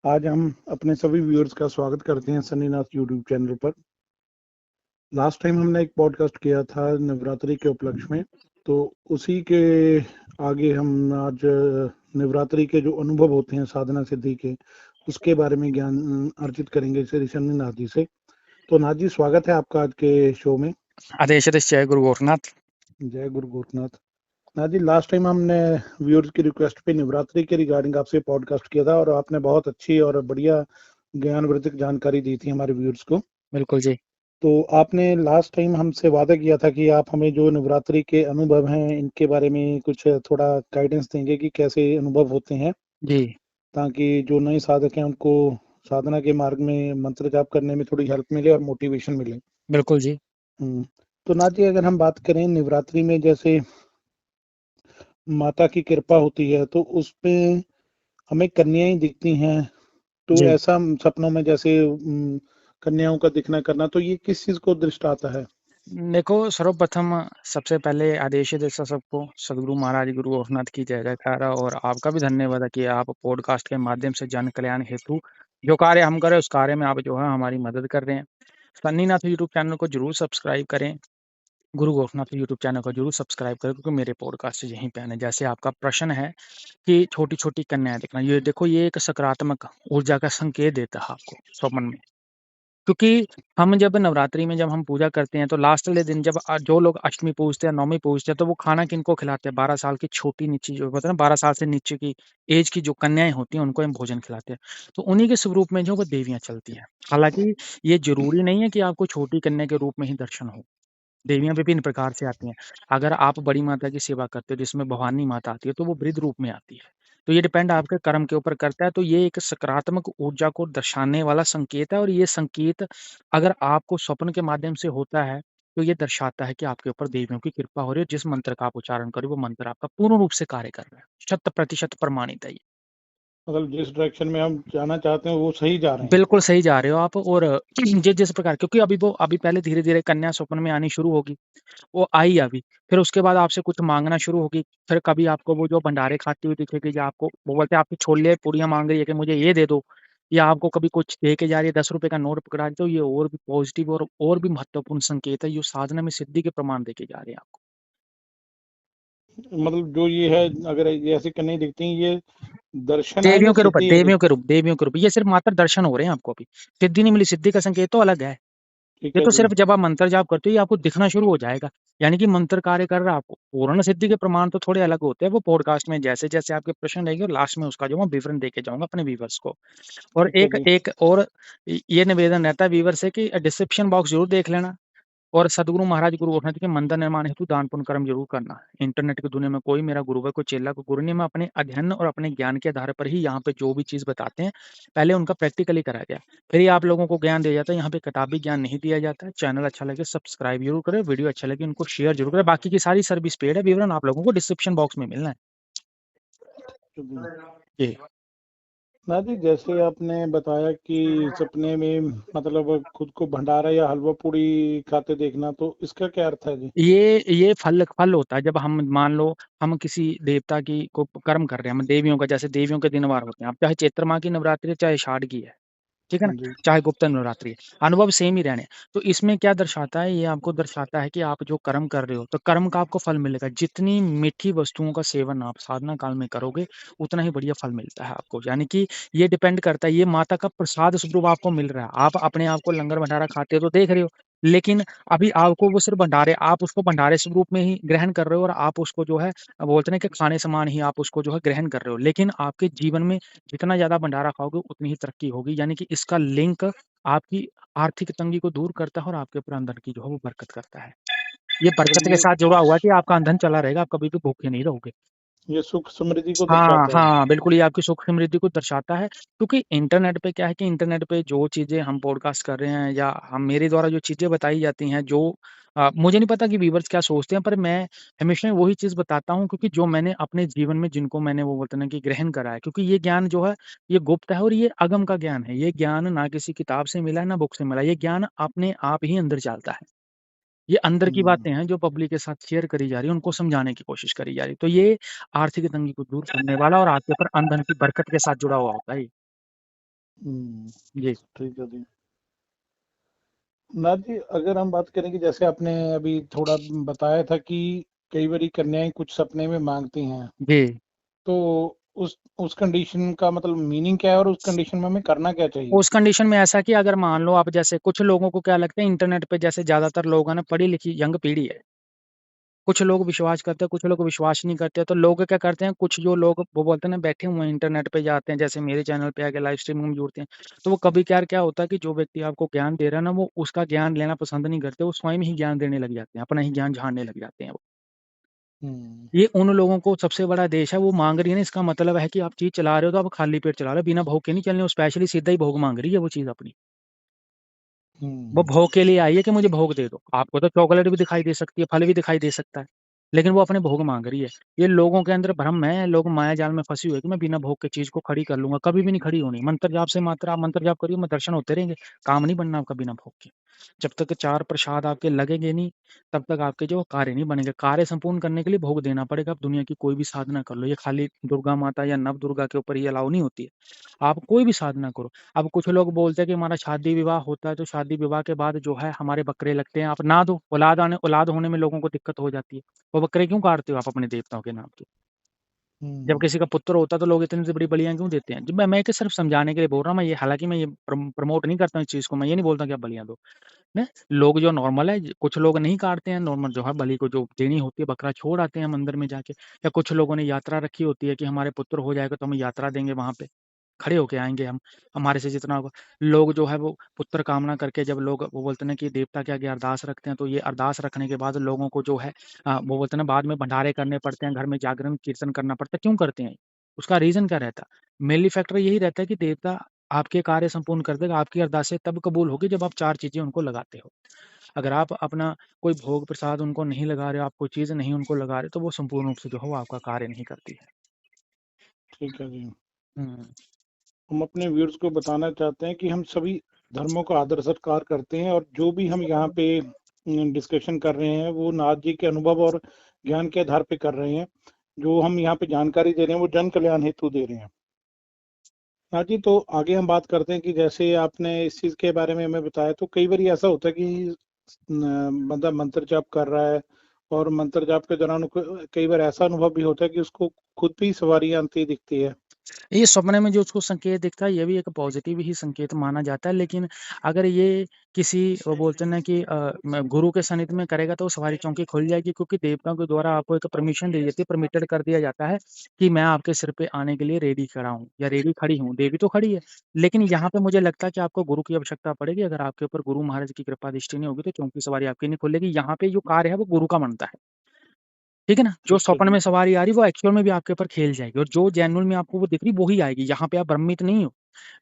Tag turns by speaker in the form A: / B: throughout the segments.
A: आज हम अपने सभी व्यूअर्स का स्वागत करते हैं सन्नीनाथ यूट्यूब चैनल पर। लास्ट टाइम हमने एक पॉडकास्ट किया था नवरात्रि के उपलक्ष्य में, तो उसी के आगे हम आज नवरात्रि के जो अनुभव होते हैं साधना सिद्धि के, उसके बारे में ज्ञान अर्जित करेंगे श्री सन्नीनाथ जी से। तो नाथ जी, स्वागत है आपका आज के शो में।
B: आदेश जय गुरु गोरखनाथ।
A: जय गुरु गोरखनाथ। नाथ जी, लास्ट टाइम हमने व्यूअर्स की रिक्वेस्ट पे नवरात्रि के रिगार्डिंग आपसे पॉडकास्ट किया था और आपने बहुत अच्छी और बढ़िया ज्ञानवर्धक जानकारी दी थी हमारे व्यूअर्स को।
B: बिल्कुल जी।
A: तो आपने लास्ट टाइम हमसे वादा किया था कि आप हमें जो नवरात्रि के अनुभव हैं इनके बारे में कुछ थोड़ा गाइडेंस देंगे कि कैसे अनुभव होते हैं,
B: जी
A: ताकि जो नए साधक हैं उनको साधना के मार्ग में मंत्र जाप करने में थोड़ी हेल्प मिले और मोटिवेशन मिले।
B: बिल्कुल जी।
A: तो नाथ जी, अगर हम बात करें नवरात्रि में, जैसे माता की कृपा होती है तो उसमें हमें कन्याएं दिखती हैं, तो
B: जी
A: ऐसा सपनों में जैसे कन्याओं का दिखना करना, तो ये किस चीज को दृष्टाता है?
B: देखो, सर्वप्रथम सबसे पहले आदेश देशा सबको सदगुरु महाराज गुरु गोरखनाथ की जय जयकार है। और आपका भी धन्यवाद है कि आप पॉडकास्ट के माध्यम से जन कल्याण हेतु जो कार्य हम करें उस कार्य में आप जो है हमारी मदद कर रहे हैं। सन्नीनाथ यूट्यूब चैनल को जरूर सब्सक्राइब करें, गुरु गोरखनाथ यूट्यूब चैनल को जरूर सब्सक्राइब करें, क्योंकि मेरे पॉडकास्ट यहीं पे आने। जैसे आपका प्रश्न है कि छोटी छोटी कन्याएं देखना, ये देखो, ये एक सकारात्मक ऊर्जा का संकेत देता है आपको स्वप्न में। क्योंकि हम जब नवरात्रि में जब हम पूजा करते हैं तो लास्ट वाले दिन जब जो लोग अष्टमी पूजते हैं, नवमी पूजते हैं, तो वो खाना किनको खिलाते हैं? 12 साल की छोटी नीची जो होता है ना, 12 साल से नीचे की एज की जो कन्याएं होती हैं उनको हम भोजन खिलाते हैं। तो उन्हीं के स्वरूप में जो वो देवियां चलती हैं। हालांकि ये जरूरी नहीं है कि आपको छोटी कन्या के रूप में ही दर्शन हो। देवियां विभिन्न प्रकार से आती हैं। अगर आप बड़ी माता की सेवा करते हो जिसमें भवानी माता आती है, तो वो वृद्ध रूप में आती है। तो ये डिपेंड आपके कर्म के ऊपर करता है। तो ये एक सकारात्मक ऊर्जा को दर्शाने वाला संकेत है, और ये संकेत अगर आपको स्वप्न के माध्यम से होता है तो ये दर्शाता है कि आपके ऊपर देवियों की कृपा हो रही है। जिस मंत्र का आप उच्चारण करो वो मंत्र आपका पूर्ण रूप से कार्य कर रहा है। 100% प्रमाणित है ये।
A: मतलब जिस डायरेक्शन में हम जाना चाहते हैं वो सही जा रहे हैं।
B: बिल्कुल सही जा रहे हो आप। और जिस प्रकार, क्योंकि अभी पहले धीरे धीरे कन्या स्वप्न में आनी शुरू होगी, वो आई अभी। फिर उसके बाद आपसे कुछ माँगना शुरू होगी। फिर कभी आपको वो जो भंडारे खाती हुई दिखेगी, या आपको वो बोलते हैं आपकी छोले पूड़ियाँ माँग रही है कि मुझे ये दे दो, या आपको कभी कुछ दे के जा रही है, ₹10 का नोट पकड़ा रही है, तो ये और भी पॉजिटिव और भी महत्वपूर्ण संकेत है। ये साधना में सिद्धि के प्रमाण देके जा रहे हैं आपको।
A: मतलब जो ये है, अगर ये ऐसी कन्या दिखती हैं, ये दर्शन है या
B: देवियों के रूप
A: सिद्धि है?
B: देवियों के रूप ये सिर्फ मात्र दर्शन हो रहे हैं आपको अभी। सिद्धि नहीं मिली, सिद्धि का संकेत तो अलग है।
A: ठीक
B: ये
A: है
B: तो
A: जी।
B: सिर्फ जब आप मंत्र जाप करते हो ये आपको दिखना शुरू हो जाएगा। यानी कि मंत्र कार्य कर रहा है आपको। पूर्ण सिद्धि के प्रमाण तो थोड़े अलग होते हैं। वो पॉडकास्ट में जैसे जैसे आपके प्रश्न रहेंगे और लास्ट में उसका जो मैं विवरण देके जाऊंगा अपने व्यूवर्स को। और
A: ठीक है
B: एक
A: जी।
B: एक और ये निवेदन रहता है व्यूवर से कि डिस्क्रिप्शन बॉक्स जरूर देख लेना। और सदगुरु महाराज गुरु गोरखनाथ जी के मंदिर निर्माण हेतु दान पुण्य कर्म जरूर करना। इंटरनेट की दुनिया में कोई मेरा गुरु है, कोई चेला, कोई गुरु नहीं। मैं अपने अध्ययन और अपने ज्ञान के आधार पर ही यहाँ पे जो भी चीज बताते हैं पहले उनका प्रैक्टिकली कराया गया, फिर ही आप लोगों को ज्ञान दिया जाता है। यहाँ पे किताबी ज्ञान नहीं दिया जाता है। चैनल अच्छा लगे सब्सक्राइब जरूर करें, वीडियो अच्छा लगे उनको शेयर जरूर करें। बाकी की सारी सर्विस पेड है, विवरण आप लोगों को डिस्क्रिप्शन बॉक्स में मिलना
A: तो जी,
B: है जी।
A: ना जी, जैसे आपने बताया कि सपने में मतलब खुद को भंडारा या हलवा पूड़ी खाते देखना, तो इसका क्या अर्थ है जी?
B: ये फल फल होता है। जब हम मान लो हम किसी देवता की को कर्म कर रहे हैं, हम देवियों का, जैसे देवियों के दिनवार होते हैं, अब चाहे चैत्र माह की नवरात्रि है चाहे शारद की है, ठीक है ना,
A: जी।
B: चाहे गुप्त नवरात्रि है, अनुभव सेम ही रहने हैं। तो इसमें क्या दर्शाता है? ये आपको दर्शाता है कि आप जो कर्म कर रहे हो तो कर्म का आपको फल मिलेगा। जितनी मीठी वस्तुओं का सेवन आप साधना काल में करोगे उतना ही बढ़िया फल मिलता है आपको। यानी कि ये डिपेंड करता है, ये माता का प्रसाद स्वरूप आपको मिल रहा है। आप अपने आप को लंगर भंडारा खाते हो तो देख रहे हो, लेकिन अभी आपको वो सिर्फ भंडारे, आप उसको भंडारे स्वरूप में ही ग्रहण कर रहे हो, और आप उसको जो है बोलते हैं कि खाने समान ही आप उसको जो है ग्रहण कर रहे हो। लेकिन आपके जीवन में जितना ज्यादा भंडारा खाओगे उतनी ही तरक्की होगी। यानी कि इसका लिंक आपकी आर्थिक तंगी को दूर करता है और आपके ऊपर अंदर की जो है वो बरकत करता है। ये
A: मतलब
B: बरकत के साथ जुड़ा हुआ है कि आपका अंधन चला रहेगा, आप कभी भी भूखे नहीं रहोगे।
A: ये सुख समृद्धि को
B: हाँ,
A: दर्शाता है।
B: हाँ, बिल्कुल, ये आपकी सुख समृद्धि को दर्शाता है। क्योंकि इंटरनेट पे क्या है कि इंटरनेट पे जो चीज़ें हम पॉडकास्ट कर रहे हैं या हम मेरे द्वारा जो चीज़ें बताई जाती हैं, जो मुझे नहीं पता कि व्यूअर्स क्या सोचते हैं, पर मैं हमेशा वही चीज़ बताता हूँ, क्योंकि जो मैंने अपने जीवन में जिनको मैंने वो बोलते हैं ना कि ग्रहण करा है। क्योंकि ये ज्ञान जो है ये गुप्त है और ये अगम का ज्ञान है। ये ज्ञान ना किसी किताब से मिला है, ना बुक से मिला है। ये ज्ञान अपने आप ही अंदर चलता है। ये अंदर की
A: हम्म,
B: बातें हैं जो पब्लिक के साथ शेयर करी जा रही है, उनको समझाने की कोशिश करी जा रही है। तो ये आर्थिक तंगी को दूर करने वाला और आपके ऊपर अंधन की बरकत के साथ जुड़ा हुआ होता है ये। जी
A: ठीक है जी। नाथ जी, अगर हम बात करें कि जैसे आपने अभी थोड़ा बताया था कि कई बारी कन्याएं कुछ सपने में मांगती हैं,
B: जी
A: तो उस कंडीशन का मतलब मीनिंग क्या है और उस कंडीशन में हमें करना क्या चाहिए?
B: उस कंडीशन में ऐसा कि अगर मान लो आप जैसे कुछ लोगों को क्या लगता है इंटरनेट पे जैसे ज्यादातर लोग हैं ना पढ़ी लिखी यंग पीढ़ी है। कुछ लोग विश्वास करते हैं, कुछ लोग विश्वास नहीं करते। तो लोग क्या करते हैं, कुछ जो लोग वो बोलते हैं ना बैठे हुए हैं इंटरनेट पे जाते हैं, जैसे मेरे चैनल पे आके लाइव स्ट्रीमिंग में जुड़ते हैं। तो वो कभी क्या क्या होता है कि जो व्यक्ति आपको ज्ञान दे रहा है ना, वो उसका ज्ञान लेना पसंद नहीं करते, वो स्वयं ही ज्ञान देने लग जाते हैं, अपना ही ज्ञान झाड़ने लग जाते हैं वो।
A: हम्म।
B: ये उन लोगों को सबसे बड़ा देश है, वो मांग रही है ना, इसका मतलब है कि आप चीज चला रहे हो तो आप खाली पेट चला रहे हो, बिना भोग के नहीं चलने, वो स्पेशली सीधा ही भोग मांग रही है वो चीज अपनी। वो
A: हम्म।
B: भोग के लिए आई है कि मुझे भोग दे दो। आपको तो चॉकलेट भी दिखाई दे सकती है, फल भी दिखाई दे सकता है, लेकिन वो अपने भोग मांग रही है। ये लोगों के अंदर भ्रम है, लोग माया जाल में फंसी हुई है कि मैं बिना भोग के चीज को खड़ी कर लूंगा। कभी भी नहीं खड़ी होनी। मंत्र जाप से मात्र आप मंत्र जाप करिए, मैं दर्शन होते रहेंगे। काम नहीं बनना आपका बिना भोग के। जब तक चार प्रसाद आपके लगेंगे नहीं, तब तक आपके जो कार्य नहीं बनेंगे। कार्य संपूर्ण करने के लिए भोग देना पड़ेगा। आप दुनिया की कोई भी साधना कर लो, ये खाली दुर्गा माता या नव दुर्गा के ऊपर ये अलाउ नहीं होती है। आप कोई भी साधना करो। अब कुछ लोग बोलते हैं कि हमारा शादी विवाह होता है, तो शादी विवाह के बाद जो है हमारे बकरे लगते हैं। आप ना दो, औलाद होने में लोगों को दिक्कत हो जाती है। वो बकरे क्यों काटते हो आप अपने देवताओं के नाम के? जब
A: हम्म।
B: किसी का पुत्र होता है तो लोग इतनी बड़ी बलियां क्यों देते हैं? जब मैं कि सिर्फ समझाने के लिए बोल रहा हूँ। मैं ये हालांकि मैं ये प्रमोट नहीं करता हूँ इस चीज को। मैं ये नहीं बोलता कि आप बलियां दो। ने लोग जो नॉर्मल है, कुछ लोग नहीं काटते हैं नॉर्मल, जो है बलि को जो देनी होती है बकरा छोड़ आते हैं मंदिर में जाके। या कुछ लोगों ने यात्रा रखी होती है कि हमारे पुत्र हो जाएगा तो हम यात्रा देंगे, वहां पे खड़े होके आएंगे हम, हमारे से जितना होगा। लोग जो है वो पुत्र कामना करके, जब लोग वो बोलते हैं ना कि देवता के आगे अरदास रखते हैं, तो ये अरदास रखने के बाद लोगों को जो है वो बोलते हैं ना बाद में भंडारे करने पड़ते हैं, घर में जागरण कीर्तन करना पड़ता है। क्यों करते हैं? उसका रीजन क्या रहता है? मेनली फैक्टर यही रहता है कि देवता आपके कार्य संपूर्ण कर देगा। आपकी अरदासें तब कबूल होगी जब आप चार चीजें उनको लगाते हो। अगर आप अपना कोई भोग प्रसाद उनको नहीं लगा रहे हो, आप कोई चीज नहीं उनको लगा रहे, तो वो संपूर्ण रूप से जो है वो आपका कार्य नहीं करती है।
A: ठीक है जी।
B: हम्म।
A: हम अपने व्यूअर्स को बताना चाहते हैं कि हम सभी धर्मों का आदर सत्कार करते हैं और जो भी हम यहाँ पे डिस्कशन कर रहे हैं वो नाथ जी के अनुभव और ज्ञान के आधार पे कर रहे हैं। जो हम यहाँ पे जानकारी दे रहे हैं वो जन कल्याण हेतु दे रहे हैं। नाथ जी, तो आगे हम बात करते हैं कि जैसे आपने इस चीज के बारे में हमें बताया, तो कई बार ऐसा होता है कि बंदा मंत्र जाप कर रहा है और मंत्र जाप के दौरान कई बार ऐसा अनुभव भी होता है कि उसको खुद भी सवारी आती दिखती है।
B: ये सपने में जो उसको संकेत दिखता है, ये भी एक पॉजिटिव ही संकेत माना जाता है। लेकिन अगर ये किसी वो बोलते हैं ना कि गुरु के सानिध्य में करेगा तो सवारी चौकी खुल जाएगी, क्योंकि देवताओं के द्वारा आपको एक परमिशन दी जाती है, परमिटेड कर दिया जाता है कि मैं आपके सिर पे आने के लिए रेडी खड़ा हूँ या रेडी खड़ी हूँ। देवी तो खड़ी है, लेकिन यहाँ पे मुझे लगता है कि आपको गुरु की आवश्यकता पड़ेगी। अगर आपके ऊपर गुरु महाराज की कृपा दृष्टि नहीं होगी तो चौकी सवारी आपकी नहीं खुलेगी। यहाँ पे जो कार्य है वो गुरु का बनता है। ठीक है ना? जो
A: ठीक है
B: सपने
A: जी।
B: में सवारी आ रही है वो एक्चुअल में भी आपके ऊपर खेल जाएगी, और जो जेन्युइन में आपको वो दिख रही वो ही आएगी। यहाँ पे आप भ्रमित नहीं हो।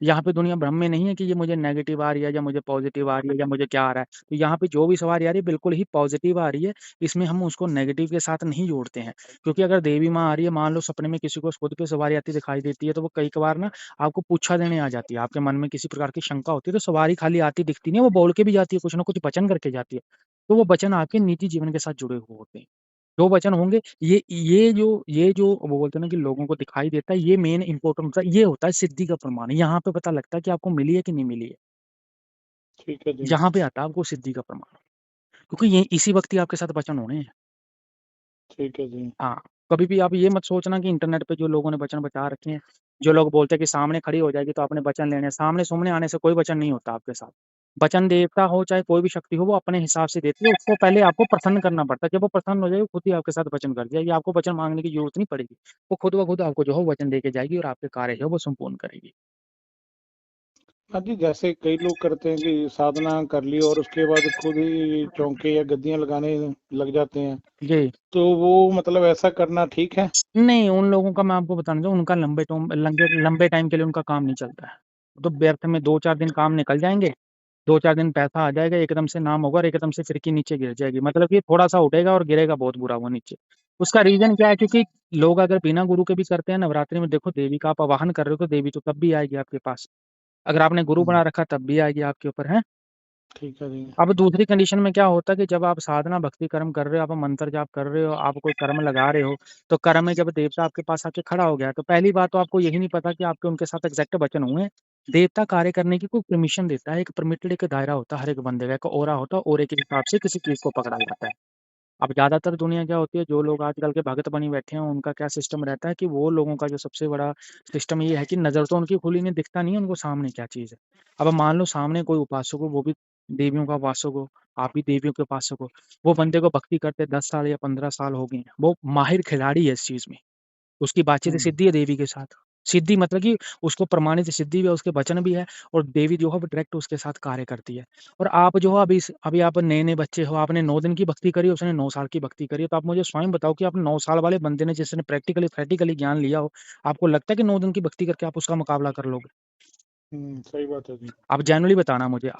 B: यहाँ पे दुनिया भ्रम में नहीं है कि ये मुझे नेगेटिव आ रही है या मुझे पॉजिटिव आ रही है या मुझे क्या आ रहा है। तो यहाँ पे जो भी सवारी आ रही है बिल्कुल ही पॉजिटिव आ रही है। इसमें हम उसको नेगेटिव के साथ नहीं जोड़ते हैं। क्योंकि अगर देवी माँ आ रही है, मान लो सपने में किसी को खुद पे सवारी आती दिखाई देती है, तो वो कई कबार ना आपको पूछा देने आ जाती है। आपके मन में किसी प्रकार की शंका होती है तो सवारी खाली आती दिखती नहीं है, वो बोल के भी जाती है, कुछ ना कुछ वचन करके जाती है। तो वो वचन आपके निजी जीवन के साथ जुड़े हुए होते हैं। जो वचन होंगे, ये जो वो बोलते हैं ना कि लोगों को दिखाई देता है, ये मेन इंपॉर्टेंट होता है। ये होता है सिद्धि का प्रमाण। यहाँ पे पता लगता है कि आपको मिली है कि नहीं मिली है।
A: ठीक है जी।
B: यहाँ पे आता है आपको सिद्धि का प्रमाण, क्योंकि ये इसी वक्त ही आपके साथ वचन होने हैं।
A: ठीक है जी।
B: हाँ, कभी भी आप ये मत सोचना कि इंटरनेट पे जो लोगों ने वचन बता रखे हैं, जो लोग बोलते हैं कि सामने खड़ी हो जाएगी तो आपने वचन लेने हैं, सामने सुमने आने से कोई वचन नहीं होता आपके साथ। वचन देवता हो चाहे कोई भी शक्ति हो, वो अपने हिसाब से देती है। उसको पहले आपको प्रसन्न करना पड़ता है। जब वो प्रसन्न हो जाएगी, वो खुद ही आपके साथ वचन कर जाएगी। आपको वचन मांगने की जरूरत नहीं पड़ेगी। वो खुद ब खुद आपको जो है वचन देके जाएगी और आपके कार्य जो है वो संपूर्ण करेगी।
A: हाँ जी, जैसे कई लोग करते हैं कि साधना कर ली और उसके बाद खुद ही चौके या गद्दियां लगाने लग जाते हैं,
B: जी।
A: तो वो मतलब ऐसा करना ठीक है?
B: नहीं, उन लोगों का मैं आपको बताना चाहूँ, उनका लंबे लंबे टाइम के लिए उनका काम नहीं चलता है। तो व्यर्थ में 2-4 दिन काम निकल जाएँगे, 2-4 दिन पैसा आ जाएगा, एकदम से नाम होगा और एकदम से फिरकी नीचे गिर जाएगी। मतलब कि थोड़ा-सा उठेगा और गिरेगा बहुत बुरा वो नीचे। उसका रीज़न क्या है? क्योंकि लोग अगर बिना गुरु के भी करते हैं नवरात्रि में, देखो देवी का आप आवाहन कर रहे हो तो देवी तो तब भी आएगी आपके पास। अगर आपने गुरु
A: हम्म।
B: बना रखा तब भी आएगी आपके ऊपर, हैं?
A: ठीक है जी।
B: अब दूसरी कंडीशन में क्या होता है कि जब आप साधना भक्ति कर्म कर रहे हो, आप मंत्र जाप कर रहे हो, आप कोई कर्म लगा रहे हो, तो कर्म में जब देवता आपके पास आके खड़ा हो गया, तो पहली बात तो आपको यही नहीं पता कि आपके उनके साथ एग्जैक्ट वचन हुए हैं। देवता कार्य करने की कोई परमिशन देता है, एक परमिटेड एक दायरा होता है, हर एक बंदे का एक ऑरा होता है, ऑरे के हिसाब से किसी चीज़ को पकड़ा जाता है। अब ज़्यादातर दुनिया क्या होती है, जो लोग आजकल के भगत बनी बैठे हैं, उनका क्या सिस्टम रहता है कि वो लोगों का जो सबसे बड़ा सिस्टम ये है कि नज़र तो उनकी खुली नहीं, दिखता नहीं है उनको सामने क्या चीज़ है। अब मान लो सामने कोई उपासक हो, वो भी देवियों का उपासक हो, आप भी देवियों के उपासक हो, वो बंदे को भक्ति करते 10 साल या 15 साल हो गए हैं, वो माहिर खिलाड़ी है इस चीज़ में। उसकी बातचीत
A: हम्म
B: सिद्धि है देवी के साथ। सिद्धि मतलब कि उसको प्रमाणित सिद्धि भी है, उसके वचन भी है और देवी जो है वो डायरेक्ट उसके साथ कार्य करती है। और आप जो हो अभी आप नए-नए बच्चे हो, आपने 9 दिन की भक्ति करी, उसने 9 साल की भक्ति करी है, तो आप मुझे स्वयं बताओ कि आप 9 साल वाले बंदे ने जिसने प्रैक्टिकली ज्ञान लिया हो, आपको लगता है कि 9 दिन की भक्ति करके आप उसका मुकाबला कर लोगे?
A: सही बात है जी।
B: आप जेन्युइनली बताना मुझे।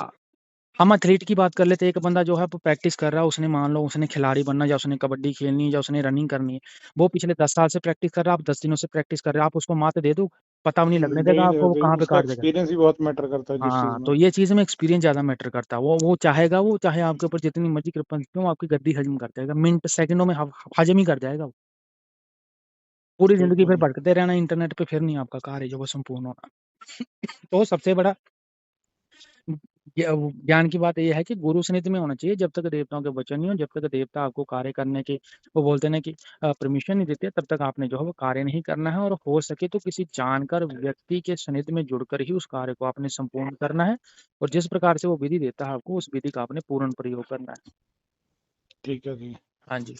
B: हम एथलीट की बात कर लेते हैं, एक बंदा जो है वो प्रैक्टिस कर रहा है, उसने मान लो उसने खिलाड़ी बनना या उसने कबड्डी खेलनी है या उसने रनिंग करनी है। वो पिछले 10 साल से प्रैक्टिस कर रहा है, आप 10 दिनों से प्रैक्टिस कर रहे हो, आप उसको मात दे दो, पता भी नहीं लगने देगा
A: वही
B: आपको वो कहाँ पे
A: उसका
B: काट देगा।
A: एक्सपीरियंस भी बहुत मैटर करता है जिस चीज
B: हाँ,
A: में।
B: तो ये चीज़ में एक्सपीरियंस ज़्यादा मैटर करता है। वो चाहेगा वो चाहे आपके ऊपर जितनी मर्ज़ी कृपा क्यों आपकी गद्दी हज़म कर जाएगा, मिनट सेकंडों में हज़म ही कर जाएगा वो। पूरी
A: ठीक
B: ज़िंदगी
A: है
B: फिर
A: जी।
B: भटकते रहना इंटरनेट पे, फिर नहीं आपका कार्य जो वो संपूर्ण होना। तो सबसे बड़ा ज्ञान की बात ये है कि गुरु सानिध्य में होना चाहिए, जब तक देवताओं के वचन नहीं हो, जब तक देवता आपको कार्य करने की वो बोलते हैं ना कि परमिशन नहीं देते, तब तक आपने जो है वो कार्य नहीं करना है और हो सके तो किसी जानकार व्यक्ति के सानिध्य में जुड़कर ही उस कार्य को आपने संपूर्ण करना है और जिस प्रकार से वो विधि देता है आपको, उस विधि का आपने पूर्ण प्रयोग करना है।
A: ठीक है जी।
B: हाँ जी।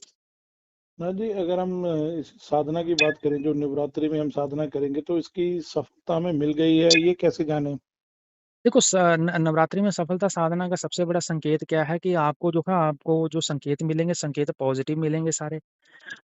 A: ना जी, अगर हम इस साधना की बात करें, जो नवरात्रि में हम साधना करेंगे, तो इसकी सफलता हमें मिल गई है, ये कैसे जाने?
B: देखो नवरात्रि में सफलता साधना का सबसे बड़ा संकेत क्या है कि आपको जो है आपको जो संकेत मिलेंगे, संकेत पॉजिटिव मिलेंगे सारे।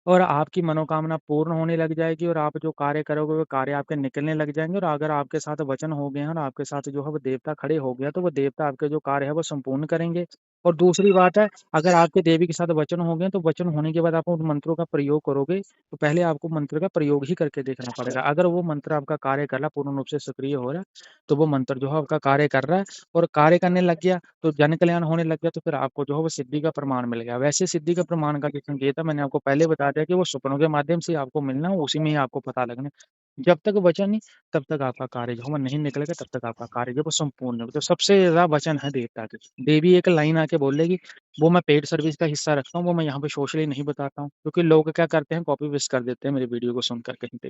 B: और आपकी मनोकामना पूर्ण होने लग जाएगी और आप जो कार्य करोगे वो कार्य आपके निकलने लग जाएँगे और अगर आपके साथ वचन हो गए हैं और आपके साथ जो है वो देवता खड़े हो गए हैं, तो वो देवता आपके जो कार्य है वो संपूर्ण करेंगे। और दूसरी बात है, अगर आपके देवी के साथ वचन हो गए हैं, तो वचन होने के बाद आप उन मंत्रों का प्रयोग करोगे, तो पहले आपको मंत्र का प्रयोग ही करके देखना पड़ेगा। अगर वो मंत्र आपका कार्य कर रहा है, पूर्ण रूप से सक्रिय हो रहा है, तो वो मंत्र जो है आपका कार्य कर रहा है और कार्य करने लग गया, तो जन कल्याण होने लग गया, तो फिर आपको जो है वो सिद्धि का प्रमाण मिल गया। वैसे सिद्धि का प्रमाण का जो संकेत है, मैंने आपको पहले बता दिया कि वो सपनों के माध्यम से आपको मिलना है, उसी में ही आपको पता लगना है। जब तक वचन नहीं, तब तक आपका कार्य जो है वो नहीं निकलेगा, तब तक आपका कार्य जो है वो संपूर्ण नहीं होगा। तो सबसे ज़्यादा वचन है देवता के। देवी एक लाइन आके बोलेगी, वो मैं पेड सर्विस का हिस्सा रखता हूँ, वो मैं यहाँ पे सोशली नहीं बताता हूँ, क्योंकि लोग क्या करते हैं कॉपी पेस्ट कर देते हैं मेरे वीडियो को सुनकर कहीं पे।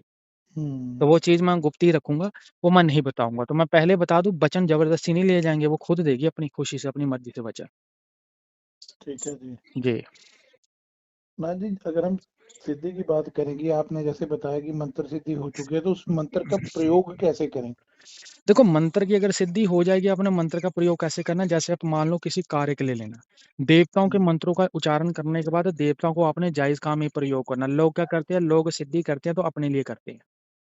A: हम्म
B: तो वो चीज़ मैं गुप्त ही रखूँगा, वो मैं नहीं बताऊँगा। तो मैं पहले बता दूँ, वचन ज़बरदस्ती नहीं लिए जाएँगे, वो खुद देगी अपनी खुशी से, अपनी मर्ज़ी से वचन।
A: ठीक है जी।
B: जी।
A: ना जी, अगर हम सिद्धि की बात करेंगे, आपने जैसे बताया कि मंत्र सिद्धि हो चुकी है, तो उस मंत्र का प्रयोग कैसे करें?
B: देखो मंत्र की अगर सिद्धि हो जाएगी, आपने मंत्र का प्रयोग कैसे करना है, जैसे आप मान लो किसी कार्य के लिए लेना। देवताओं के
A: हम्म
B: मंत्रों का उच्चारण करने के बाद देवताओं को आपने जायज़ काम में प्रयोग करना। लोग क्या करते हैं, लोग सिद्धि करते हैं तो अपने लिए करते हैं।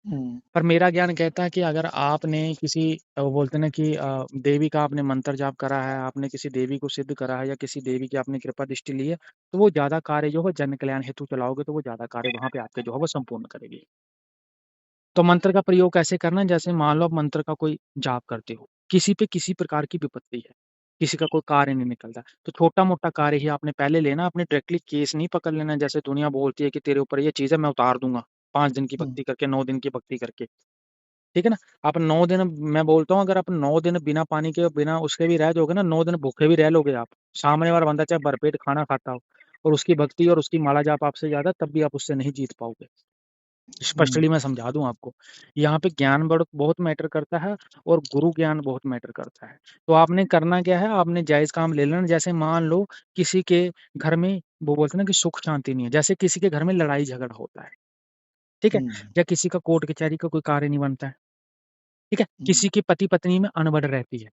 A: हम्म
B: पर मेरा ज्ञान कहता है कि अगर आपने किसी वो बोलते हैं ना कि देवी का आपने मंत्र जाप करा है, आपने किसी देवी को सिद्ध करा है या किसी देवी की आपने कृपा दृष्टि ली है, तो वो ज़्यादा कार्य जो है जन कल्याण हेतु चलाओगे, तो वो ज़्यादा कार्य वहाँ पे आपके जो है वो संपूर्ण करेगी। तो मंत्र का प्रयोग कैसे करना है? जैसे मान लो आप मंत्र का कोई जाप करते हो, किसी पे किसी प्रकार की विपत्ति है, किसी का कोई कार्य नहीं निकलता, तो छोटा-मोटा कार्य ही आपने पहले लेना, आपने डायरेक्टली केस नहीं पकड़ लेना। जैसे दुनिया बोलती है कि तेरे ऊपर ये चीज़ है, मैं उतार दूँगा, 5 दिन की
A: हम्म
B: भक्ति करके, 9 दिन की भक्ति करके, ठीक है ना? आप 9 दिन मैं बोलता हूँ अगर आप 9 दिन बिना पानी के, बिना उसके भी रह जाओगे ना, 9 दिन भूखे भी रह लोगे आप, सामने वाला बंदा चाहे भरपेट खाना खाता हो और उसकी भक्ति और उसकी माला जाप आपसे ज़्यादा, तब भी आप उससे नहीं जीत पाओगे।
A: हम्म
B: स्पष्टली मैं समझा दूँ आपको। यहाँ पे ज्ञान बहुत मैटर करता है और गुरु ज्ञान बहुत मैटर करता है। तो आपने करना क्या है, आपने जायज़ काम ले लेना। जैसे मान लो किसी के घर में वो बोलते हैं ना कि सुख शांति नहीं है, जैसे किसी के घर में लड़ाई-झगड़ा होता है, ठीक है?
A: हम्म
B: या किसी का कोर्ट कचहरी का कोई कार्य नहीं बनता है, ठीक है?
A: हम्म
B: किसी की पति-पत्नी में अनबन रहती है,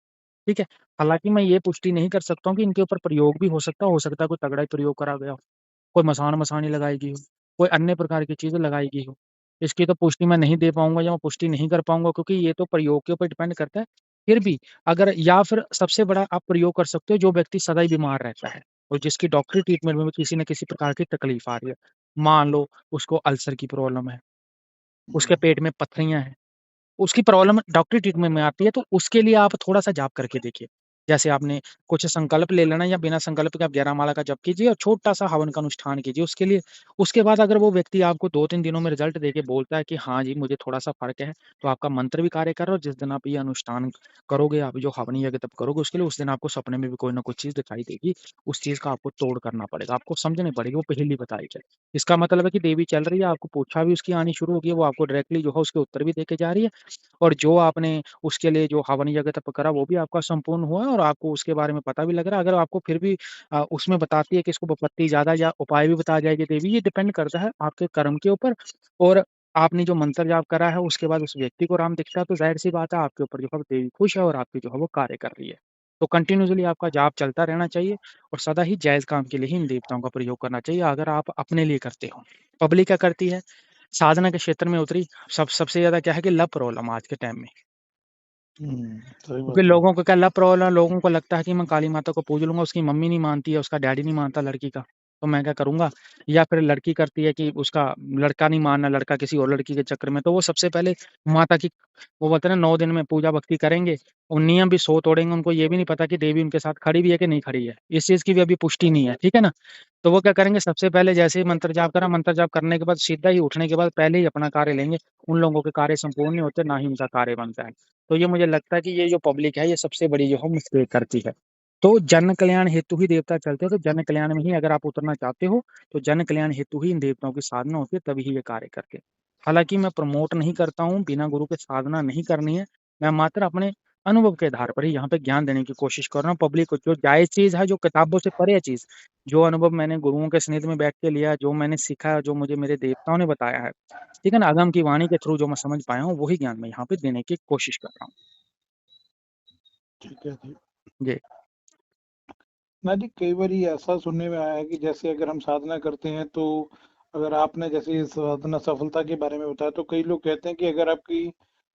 B: ठीक है? हालाँकि मैं ये पुष्टि नहीं कर सकता हूँ कि इनके ऊपर प्रयोग भी हो सकता है कोई तगड़ा ही प्रयोग करा गया हो। कोई मसान-मसानी लगाई गई हो, कोई अन्य प्रकार की चीज़ें लगाई गई हो। इसकी तो पुष्टि मैं नहीं दे पाऊँगा या मैं पुष्टि नहीं कर पाऊँगा क्योंकि ये तो प्रयोग के ऊपर डिपेंड करता है। फिर भी अगर या फिर सबसे बड़ा आप प्रयोग कर सकते हो जो व्यक्ति सदा ही बीमार रहता है और जिसकी डॉक्टरी ट्रीटमेंट में भी किसी न किसी प्रकार की तकलीफ आ रही है। मान लो उसको अल्सर की प्रॉब्लम है, उसके
A: हम्म
B: पेट में पथरियाँ हैं, उसकी प्रॉब्लम डॉक्टरी ट्रीटमेंट में आती है तो उसके लिए आप थोड़ा-सा जाप करके देखिए। जैसे आपने कुछ संकल्प ले लेना या बिना संकल्प के आप 11 माला का जप कीजिए और छोटा-सा हवन का अनुष्ठान कीजिए उसके लिए। उसके बाद अगर वो व्यक्ति आपको 2-3 दिनों में रिज़ल्ट देके बोलता है कि हाँ जी, मुझे थोड़ा-सा फ़र्क है, तो आपका मंत्र भी कार्य कर रहा है और जिस दिन आप ये अनुष्ठान करोगे, आप जो हवन यज्ञ तप करोगे उसके लिए, उस दिन आपको सपने में भी कोई ना कोई चीज़ दिखाई देगी। उस चीज़ का आपको तोड़ करना पड़ेगा, आपको समझनी पड़ेगी, वो पहेली बताई जाए। इसका मतलब है कि देवी चल रही है, आपको पूछा भी उसकी आनी शुरू हो गई है, वो आपको डायरेक्टली जो है उसके उत्तर भी देके जा रही है और जो आपने उसके लिए जो हवन यज्ञ तप करा वो भी आपका संपूर्ण हुआ है और आपको उसके बारे में पता भी लग रहा है। अगर आपको फिर भी उसमें बताती है कि इसको विपत्ति ज़्यादा या उपाय भी बता जाएगी देवी, ये डिपेंड करता है आपके कर्म के ऊपर और आपने जो मंत्र जाप करा है उसके बाद उस व्यक्ति को राम दिखता है तो ज़ाहिर-सी बात है आपके ऊपर जो है देवी खुश है और आपकी जो है वो कार्य कर रही है। तो कंटिन्यूअसली आपका जाप चलता रहना चाहिए और सदा ही जायज़ काम के लिए ही इन देवताओं का प्रयोग करना चाहिए अगर आप अपने लिए करते हो। पब्लिक क्या करती है, साधना के क्षेत्र में उतरी, सबसे ज़्यादा क्या है कि लव प्रॉब्लम आज के टाइम में।
A: सही
B: क्योंकि
A: बात है।
B: लोगों को क्या लव प्रॉब्लम लोगों को लगता है कि मैं काली माता को पूज लूँगा, उसकी मम्मी नहीं मानती है, उसका डैडी नहीं मानता लड़की का, तो मैं क्या करूँगा? या फिर लड़की करती है कि उसका लड़का नहीं माना, लड़का किसी और लड़की के चक्कर में, तो वो सबसे पहले माता की वो बोलते हैं ना 9 दिन में पूजा भक्ति करेंगे और नियम भी 100 तोड़ेंगे, उनको ये भी नहीं पता कि देवी उनके साथ खड़ी भी है कि नहीं खड़ी है। इस चीज़ की भी अभी पुष्टि नहीं है, ठीक है ना? तो वो क्या करेंगे सबसे पहले जैसे ही मंत्र जाप करा, मंत्र जाप करने के बाद सीधा ही उठने के बाद पहले ही अपना कार्य लेंगे, उन लोगों के कार्य संपूर्ण नहीं होते, ना ही उनका कार्य बनता है। तो ये मुझे लगता है कि ये जो पब्लिक है, ये सबसे बड़ी जो है मिस्टेक करती है। तो जन कल्याण हेतु ही देवता चलते हैं, तो जन कल्याण में ही अगर आप उतरना चाहते हो, तो जन कल्याण हेतु ही इन देवताओं की साधना होती है, तभी ही ये कार्य करते हैं। हालाँकि मैं प्रमोट नहीं करता हूँ, बिना गुरु के साधना नहीं करनी है, मैं मात्र अपने अनुभव के आधार पर ही यहाँ पे ज्ञान देने की कोशिश कर रहा हूँ पब्लिक को, जो जायज़ चीज़ है, जो किताबों से परे है चीज़, जो अनुभव मैंने गुरुओं के सानिध्य में बैठ के लिया, जो मैंने सीखा है, जो मुझे मेरे देवताओं ने बताया है, ठीक है ना? अगम की वाणी के थ्रू जो मैं समझ पाया हूँ, वही ज्ञान मैं यहाँ पे देने की कोशिश कर रहा हूँ।
A: ठीक है जी।
B: जी।
A: ना जी, कई बारी ऐसा सुनने में आया है कि जैसे अगर हम साधना करते हैं तो अगर आपने जैसे साधना सफलता के बारे में बताया तो कई लोग कहते हैं कि अगर आपकी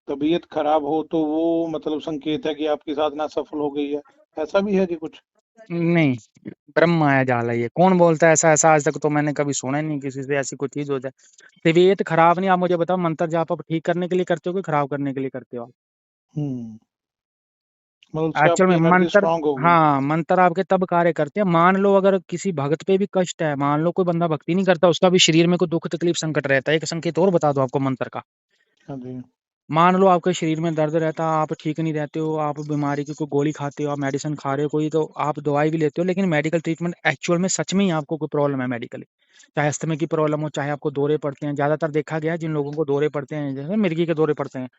A: तबीयत खराब हो तो वो मतलब संकेत है कि आपकी साधना सफल हो गई है। ऐसा भी है जी कुछ?
B: नहीं, ब्रह्म माया जाल है ये। कौन बोलता है ऐसा? ऐसा आज तक तो मैंने कभी सुना ही नहीं किसी से ऐसी कोई चीज़ हो जाए। तबीयत खराब नहीं आप मुझे बताओ मंत्र जाप आप ठीक करने के लिए करते हो कि खराब करने के लिए करते हो आप?
A: हुँ। मतलब उससे
B: एक्चुअल
A: आपकी
B: में
A: एनर्जी
B: मंत्र
A: स्ट्रॉन्ग होगी।
B: हाँ, मंत्र आपके तब कार्य करते हैं। मान लो अगर किसी भक्त पे भी कष्ट है, मान लो कोई बंदा भक्ति नहीं करता, उसका भी शरीर में कोई दुःख तकलीफ संकट रहता है। एक संकेत और बता दूँ आपको मंत्र का।
A: हाँ जी।
B: मान लो आपके शरीर में दर्द रहता है, आप ठीक नहीं रहते हो, आप बीमारी की कोई गोली खाते हो, आप मेडिसिन खा रहे हो कोई तो आप दवाई भी लेते हो, लेकिन मेडिकल ट्रीटमेंट एक्चुअल में सच में ही आपको कोई प्रॉब्लम है मेडिकली। चाहे अस्थमा की प्रॉब्लम हो, चाहे आपको दौरे पड़ते हैं, ज़्यादातर देखा गया है जिन लोगों को दौरे पड़ते हैं, जैसे मिर्गी के दौरे पड़ते हैं,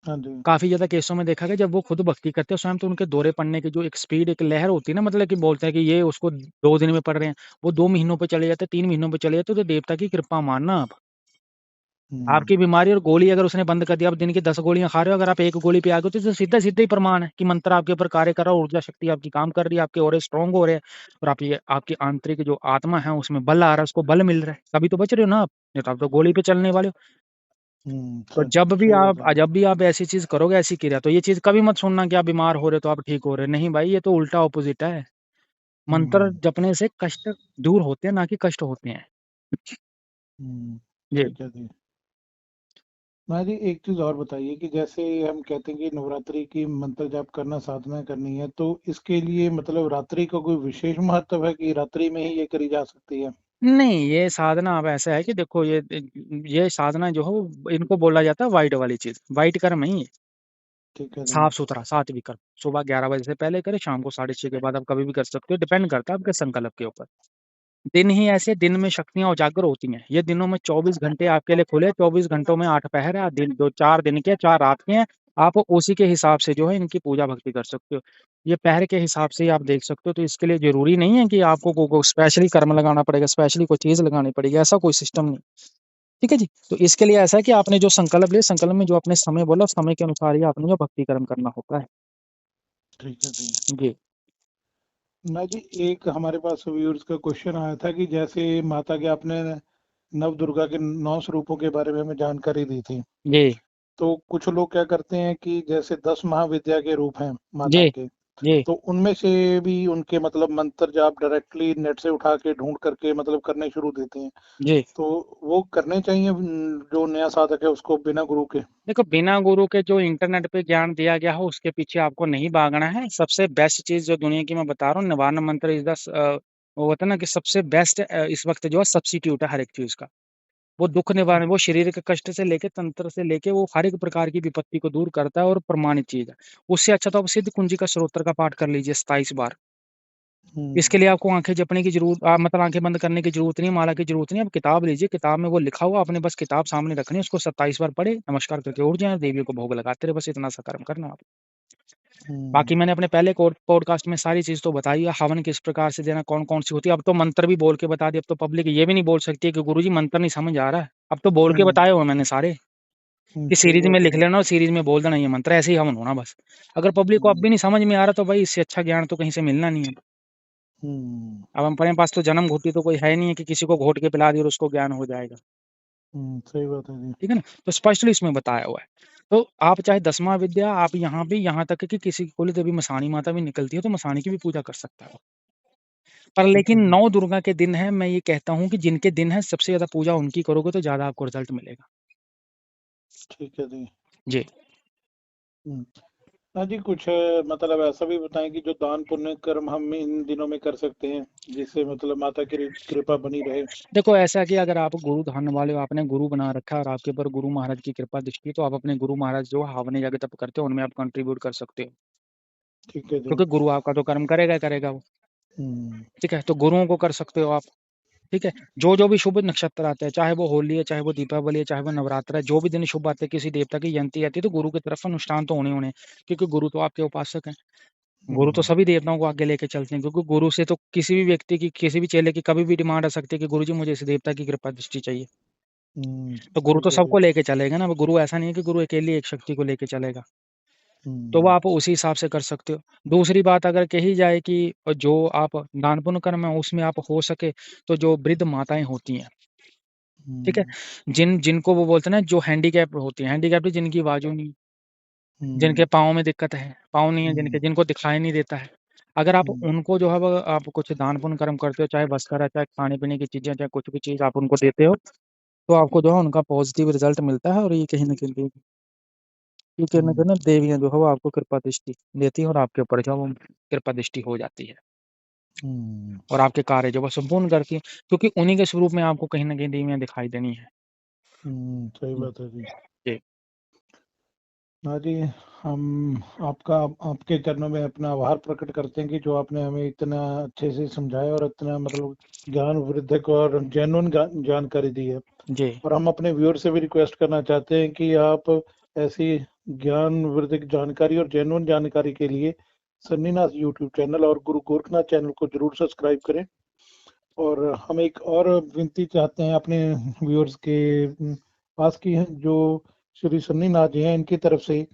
A: हाँ जी।
B: काफ़ी ज़्यादा केसों में देखा गया जब वो खुद भक्ति करते हैं स्वयं तो उनके दौरे पड़ने की जो एक स्पीड, एक लहर होती है ना मतलब कि बोलते हैं कि ये उसको 2 दिन में पड़ रहे हैं, वो 2 महीनों पे चले जाते हैं, 3 महीनों पे चले जाते हैं, तो देवता की कृपा मानना आप।
A: हुँ।
B: आपकी बीमारी और गोली अगर उसने बंद कर दी, आप दिन की 10 गोलियाँ खा रहे हो, अगर आप 1 गोली पे आ गए, तो सीधा-सीधा ही प्रमाण है कि मंत्र आपके ऊपर कार्य कर रहा है, ऊर्जा शक्ति आपकी काम कर रही है, आपके ऑरे स्ट्रॉन्ग हो रहे हैं और आपकी आंतरिक जो आत्मा है, उसमें बल आ रहा है, उसको बल मिल रहा है, तभी तो बच रहे हो ना आप, नहीं तो आप तो गोली पे चलने वाले हो। तो
A: सच सही बात है।
B: जब भी आप ऐसी चीज़ करोगे, ऐसी क्रिया, तो ये चीज़ कभी मत सुनना कि आप बीमार हो रहे हो, तो आप ठीक हो रहे हो। नहीं भाई, ये तो उल्टा ऑपोज़िट है। मंत्र
A: हुँ।
B: जपने से कष्ट दूर होते हैं, ना कि कष्ट होते हैं।
A: हुँ।
B: जी।
A: ठीक है जी। हाँ जी, एक चीज़ और बताइए कि जैसे हम कहते हैं कि नवरात्रि की मंत्र जाप करना, साधना करनी है, तो इसके लिए मतलब रात्रि का कोई विशेष महत्व है कि रात्रि में ही ये करी जा सकती है?
B: नहीं, ये साधना अब ऐसा है कि देखो ये साधना जो हो इनको बोला जाता है व्हाइट वाली चीज़, व्हाइट कर्म है ये,
A: ठीक है जी।
B: साफ-सुथरा, सात्विक कर्म। सुबह 11 बजे से पहले करें, शाम को 6:30 के बाद आप कभी भी कर सकते हो, डिपेंड करता है आपके संकल्प के ऊपर। दिन ही ऐसे दिन में शक्तियाँ उजागर होती हैं, ये दिनों में 24 घंटे आपके लिए खुले, 24 घंटों में 8 पहर है, दिन 2 4 दिन के, 4 रात के हैं, आप उसी के हिसाब से जो है इनकी पूजा भक्ति कर सकते हो। ये पहर के हिसाब से ही आप देख सकते हो, तो इसके लिए ज़रूरी नहीं है कि आपको को स्पेशली कर्म लगाना पड़ेगा, स्पेशली कोई चीज़ लगानी पड़ेगी, ऐसा कोई सिस्टम नहीं। ठीक है जी? तो इसके लिए ऐसा है कि आपने जो संकल्प लिया, संकल्प में जो आपने समय बोला, उस समय के अनुसार ही आपने जो भक्ति कर्म करना होता है।
A: ठीक है जी।
B: जी।
A: ना जी, एक हमारे पास व्यूअर्स का क्वेश्चन आया था कि जैसे माता के आपने नव दुर्गा के 9 स्वरूपों के बारे में हमें जानकारी दी थी।
B: जी।
A: तो कुछ लोग क्या करते हैं कि जैसे 10 महाविद्या के रूप हैं माता
B: जी।
A: के।
B: जी
A: तो उनमें से भी उनके मतलब मंत्र जाप डायरेक्टली नेट से उठा के ढूंढ करके मतलब करने शुरू देते हैं।
B: जी
A: तो वो करने चाहिए जो नया साधक है उसको बिना गुरु के।
B: देखो, बिना गुरु के जो इंटरनेट पे ज्ञान दिया गया हो उसके पीछे आपको नहीं भागना है। सबसे बेस्ट चीज जो दुनिया की मैं बता रहा हूँ, निवारण मंत्र इज द वो होता है ना कि सबसे बेस्ट इस वक्त जो है सब्सिट्यूट है हर एक चीज का। वो दुख निवारण, वो शरीर के कष्ट से लेके तंत्र से लेके वो हर एक प्रकार की विपत्ति को दूर करता है और प्रमाणित चीज है। उससे अच्छा तो आप सिद्ध कुंजी का स्त्रोत्र का पाठ कर लीजिए 27 बार।
A: हम्म।
B: इसके लिए आपको आंखें जपने की जरूरत मतलब आंखें बंद करने की जरूरत नहीं, माला की जरूरत नहीं। आप किताब लीजिए, किताब में वो लिखा हुआ आपने बस किताब सामने रखनी है, उसको 27 बार पढ़े, नमस्कार करके उठ जाए, देवियों को भोग लगाते रहे, बस इतना सा कर्म करना आप। बाकी
A: हम्म।
B: मैंने अपने पहले पॉडकास्ट में सारी चीज तो बताई है, हवन किस प्रकार से देना, कौन कौन सी होती है। अब तो मंत्र भी बोल के बता दिए। अब तो पब्लिक ये भी नहीं बोल सकती है कि गुरुजी मंत्र नहीं समझ आ रहा है। अब तो बोल के
A: हम्म।
B: बताए हुए मैंने सारे, कि
A: सही
B: सीरीज में
A: बात है
B: लिख
A: जी।
B: लेना और सीरीज में बोल देना ये मंत्र, ऐसे ही हवन होना बस। अगर पब्लिक को अब
A: हम्म।
B: भी नहीं समझ में आ रहा तो भाई इससे अच्छा ज्ञान तो कहीं से मिलना नहीं है।
A: हम्म।
B: अब हमारे पास तो जन्म घोटी तो कोई है नहीं है कि किसी को घोट के पिला दिया और उसको ज्ञान हो जाएगा।
A: सही बात है जी।
B: ठीक है ना? तो स्पष्टली इसमें बताया हुआ है। तो आप चाहे 10वां विद्या, आप यहाँ भी यहाँ तक कि किसी की कुल देवी मसाणी माता भी निकलती है तो मसाणी की भी पूजा कर सकता है। पर
A: ठीक है
B: लेकिन
A: जी।
B: 9 दुर्गा के दिन है, मैं ये कहता हूँ कि जिनके दिन है सबसे ज्यादा पूजा उनकी करोगे तो ज्यादा आपको रिजल्ट मिलेगा।
A: ठीक है जी।
B: जी
A: हम्म। हाँ जी, कुछ मतलब ऐसा भी बताएं कि जो दान पुण्य कर्म हम इन दिनों में कर सकते हैं जिससे मतलब माता की कृपा बनी रहे।
B: देखो, ऐसा कि अगर आप गुरु धारने वाले हो, आपने गुरु बना रखा है और आपके ऊपर गुरु महाराज की कृपा दृष्टि है, तो आप अपने गुरु महाराज जो हवन यज्ञ तप करते हो उनमें आप कंट्रीब्यूट कर सकते हो।
A: ठीक है जी।
B: क्योंकि गुरु आपका तो कर्म करेगा ही करेगा वो।
A: हम्म।
B: ठीक है, तो गुरुओं को कर सकते हो आप। ठीक है, जो भी शुभ नक्षत्र आते हैं, चाहे वो होली है, चाहे वो दीपावली है, चाहे वो नवरात्र है, जो भी दिन शुभ आते हैं, किसी देवता की जयंती आती है, तो गुरु की तरफ अनुष्ठान तो होने होने, क्योंकि गुरु तो आपके उपासक हैं। गुरु तो
A: हम्म।
B: सभी देवताओं को आगे लेके चलते हैं, क्योंकि गुरु से तो किसी भी व्यक्ति की, किसी भी चेले की कभी भी डिमांड आ सकती है कि गुरु जी मुझे इस देवता की कृपा दृष्टि चाहिए। तो गुरु तो
A: ठीक है जी।
B: सबको लेके चलेगा ना। गुरु ऐसा नहीं है कि गुरु अकेले एक शक्ति को लेके चलेगा। तो वो
A: हम्म।
B: आप उसी हिसाब से कर सकते हो। दूसरी बात अगर कही जाए कि जो आप दान पुण्य कर्म है उसमें आप हो सके तो जो वृद्ध माताएं होती हैं, ठीक है,
A: हम्म।
B: जिनको वो बोलते हैं ना, जो हैंडीकैप होती है, हैंडीकैप जिनकी बाजू नहीं, जिनके
A: हम्म।
B: पाँव में दिक्कत है, पाँव नहीं है जिनके,
A: हम्म।
B: जिनको दिखाई नहीं देता है, अगर आप
A: हम्म।
B: उनको जो है वो आप कुछ दान पुण्य कर्म करते हो, चाहे वस्त्र है, चाहे खाने पीने की चीजें, चाहे कुछ भी चीज आप उनको देते हो, तो आपको जो है उनका पॉजिटिव रिजल्ट मिलता है। और ये कहीं ना
A: हम्म।
B: कहीं देवियां जो है वो आपको कृपा दृष्टि देती है और आपके ऊपर जो है वो कृपा दृष्टि हो जाती है
A: हम्म।
B: और आपके कार्य जो है संपूर्ण करती है, क्योंकि उन्हीं के स्वरूप में आपको कहीं ना कहीं देवियां दिखाई देनी है।
A: सही
B: हम्म,
A: बात है जी।
B: जी
A: हाँ जी, हम आपका आपके चरणों में अपना आभार प्रकट करते हैं कि जो आपने हमें इतना अच्छे से समझाया और इतना मतलब ज्ञान वृद्धक और जेन्युइन जानकारी दी है।
B: जी
A: और हम अपने व्यूअर से भी रिक्वेस्ट करना चाहते हैं कि आप ऐसी ज्ञान वृद्धक जानकारी और जेन्युइन जानकारी के लिए सन्नीनाथ यूट्यूब चैनल और गुरु गोरखनाथ चैनल को जरूर सब्सक्राइब करें। और हम एक और विनती चाहते हैं अपने व्यूअर्स के पास की है, जो श्री सन्नीनाथ जी हैं इनकी तरफ से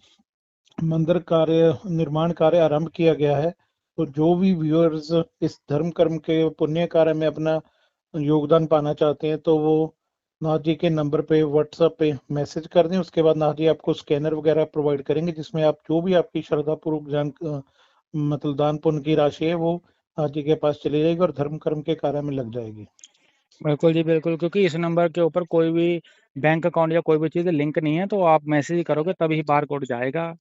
A: मंदिर कार्य निर्माण कार्य आरंभ किया गया है। तो जो भी व्यूअर्स इस धर्म कर्म के पुण्य कार्य में अपना योगदान पाना चाहते हैं तो वो नाथ जी के नंबर पे व्हाट्सएप पे मैसेज कर दें। उसके बाद नाथ जी आपको स्कैनर वगैरह प्रोवाइड करेंगे जिसमें आप जो भी आपकी श्रद्धा पूर्वक मतलब दान पुण्य की राशि है वो नाथ जी के पास चली जाएगी और धर्म कर्म के कार्य में लग जाएगी।
B: बिल्कुल जी बिल्कुल, क्योंकि इस नंबर के ऊपर कोई भी बैंक अकाउंट या कोई भी चीज़ लिंक नहीं है, तो आप मैसेज करोगे तभी बार कोड जाएगा।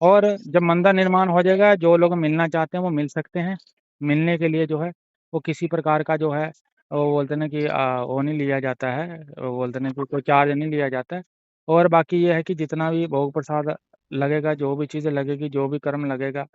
B: और जब मंदिर निर्माण हो जाएगा, जो लोग मिलना चाहते हैं वो मिल सकते हैं। मिलने के लिए जो है वो किसी प्रकार का जो है वो बोलते हैं ना कि वो नहीं लिया जाता है, वो बोलते हैं ना कि कोई चार्ज नहीं लिया जाता है। और बाकी ये है कि जितना भी भोग प्रसाद लगेगा, जो भी चीज़ें लगेगी, जो भी कर्म लगेगा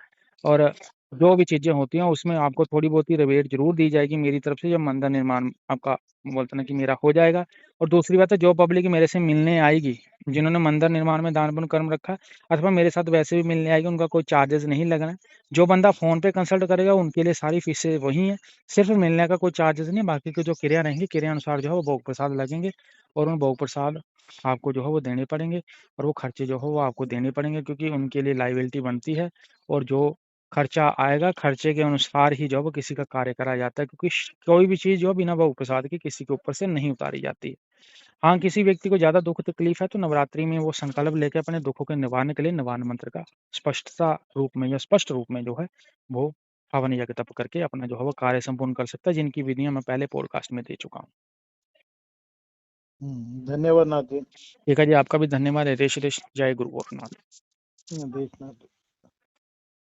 B: और जो भी चीज़ें होती हैं उसमें आपको थोड़ी बहुत ही रिबेट ज़रूर दी जाएगी मेरी तरफ से, जब मंदिर निर्माण आपका बोलते हैं ना कि मेरा हो जाएगा। और दूसरी बात है, जो पब्लिक मेरे से मिलने आएगी, जिन्होंने मंदिर निर्माण में दान पुण्य कर्म रखा है अथवा मेरे साथ वैसे भी मिलने आएगी, उनका कोई चार्जेस नहीं लगना है। जो बंदा फ़ोन पे कंसल्ट करेगा उनके लिए सारी फीसें वही हैं, सिर्फ मिलने का कोई चार्जेस नहीं। बाकी की जो क्रिया रहेंगी, क्रिया अनुसार जो है वो भोग प्रसाद लगेंगे और उन भोग प्रसाद आपको जो है वो देने पड़ेंगे और वो खर्चे जो हो वो आपको देने पड़ेंगे, क्योंकि उनके लिए लायबिलिटी बनती है। और जो खर्चा आएगा, खर्चे के अनुसार ही जो है वो किसी का कार्य करा जाता है, क्योंकि कोई भी चीज़ जो है बिना भोग प्रसाद के किसी के ऊपर से नहीं उतारी जाती है। हाँ, किसी व्यक्ति को ज़्यादा दुःख तकलीफ है तो नवरात्रि में वो संकल्प लेके अपने दुःखों के निवारण के लिए निवारण मंत्र का स्पष्ट रूप में जो है वो हवन यज्ञ तप करके अपना जो है वो कार्य संपूर्ण कर सकता है, जिनकी विधियाँ मैं पहले पॉडकास्ट में दे चुका हूँ।
A: धन्यवाद नाथ जी।
B: ठीक है जी, आपका भी धन्यवाद। हृदय श्री जय गुरु गोरखनाथ।
A: देशनाथ।